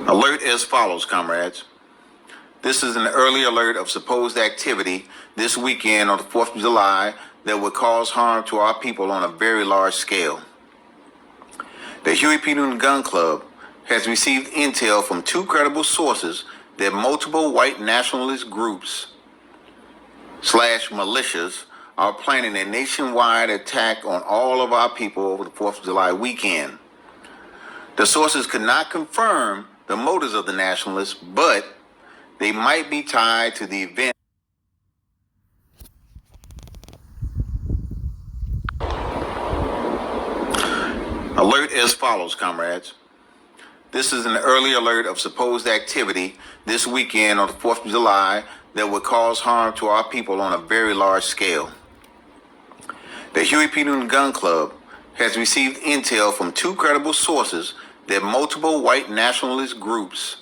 Alert as follows, comrades. This is an early alert of supposed activity this weekend on the 4th of July that would cause harm to our people on a very large scale. The Huey P. Newton Gun Club has received intel from two credible sources that multiple white nationalist groups / militias are planning a nationwide attack on all of our people over the 4th of July weekend. The sources could not confirm the motives of the nationalists, but they might be tied to the event. Alert as follows, comrades. This is an early alert of supposed activity this weekend on the 4th of July that would cause harm to our people on a very large scale. The Huey P. Newton Gun Club has received intel from two credible sources that multiple white nationalist groups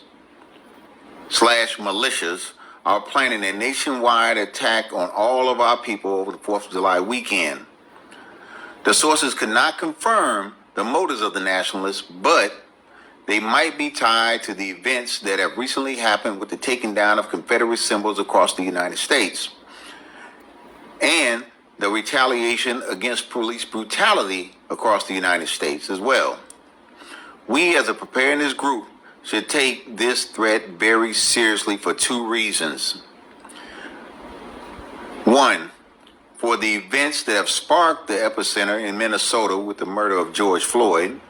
/ militias are planning a nationwide attack on all of our people over the 4th of July weekend. The sources could not confirm the motives of the nationalists, but they might be tied to the events that have recently happened with the taking down of Confederate symbols across the United States and the retaliation against police brutality across the United States as well. We, as a preparedness group, should take this threat very seriously for two reasons. One, for the events that have sparked the epicenter in Minnesota with the murder of George Floyd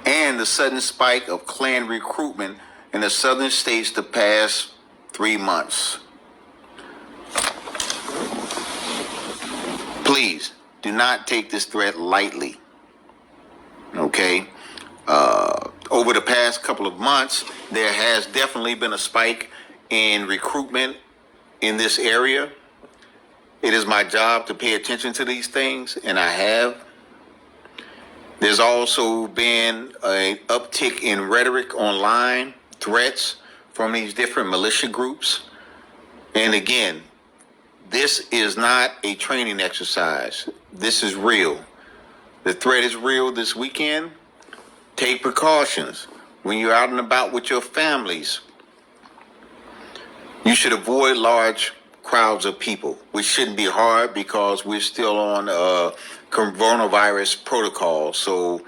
and the sudden spike of Klan recruitment in the southern states the past 3 months. Please do not take this threat lightly. Okay? Over the past couple of months, there has definitely been a spike in recruitment in this area. It is my job to pay attention to these things, and I have. There's also been an uptick in rhetoric online, threats from these different militia groups. And again, this is not a training exercise. This is real. The threat is real this weekend. Take precautions. When you're out and about with your families, you should avoid large crowds of people, which shouldn't be hard because we're still on coronavirus protocol. So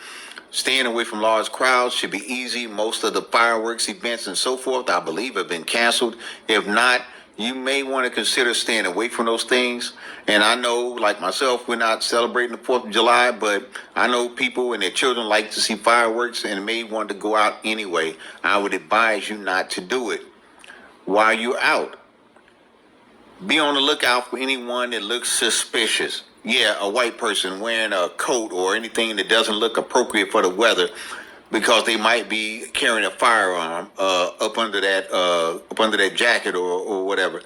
staying away from large crowds should be easy. Most of the fireworks events and so forth, I believe, have been canceled. If not, you may want to consider staying away from those things. And I know, like myself, we're not celebrating the 4th of July, but I know people and their children like to see fireworks and may want to go out anyway. I would advise you not to do it while you're out. Be on the lookout for anyone that looks suspicious. Yeah, a white person wearing a coat or anything that doesn't look appropriate for the weather, because they might be carrying a firearm up under that jacket or whatever.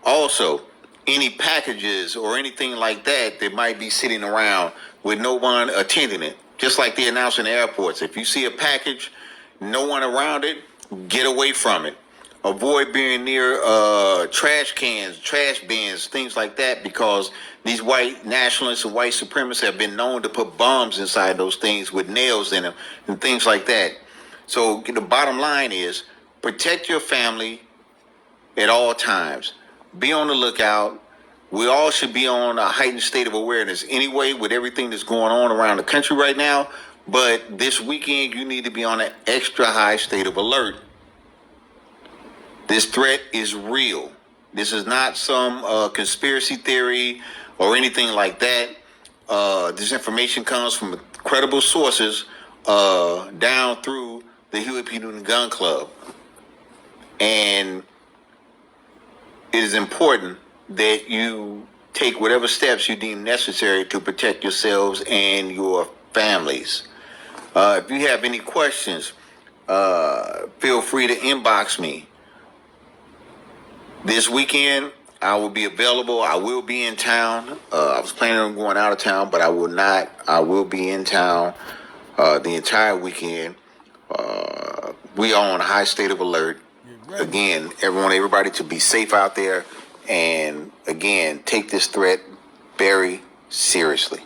Also, any packages or anything like that that might be sitting around with no one attending it, just like they announce in airports. If you see a package, no one around it, get away from it. Avoid being near trash cans, trash bins, things like that, because these white nationalists and white supremacists have been known to put bombs inside those things with nails in them and things like that. So the bottom line is protect your family at all times. Be on the lookout. We all should be on a heightened state of awareness anyway with everything that's going on around the country right now. But this weekend, you need to be on an extra high state of alert. This threat is real. This is not some conspiracy theory or anything like that. This information comes from credible sources down through the Huey P. Newton Gun Club. And it is important that you take whatever steps you deem necessary to protect yourselves and your families. If you have any questions, feel free to inbox me. This weekend, I will be available. I will be in town. I was planning on going out of town, but I will not. I will be in town the entire weekend. We are on a high state of alert. Again, everybody to be safe out there. And again, take this threat very seriously.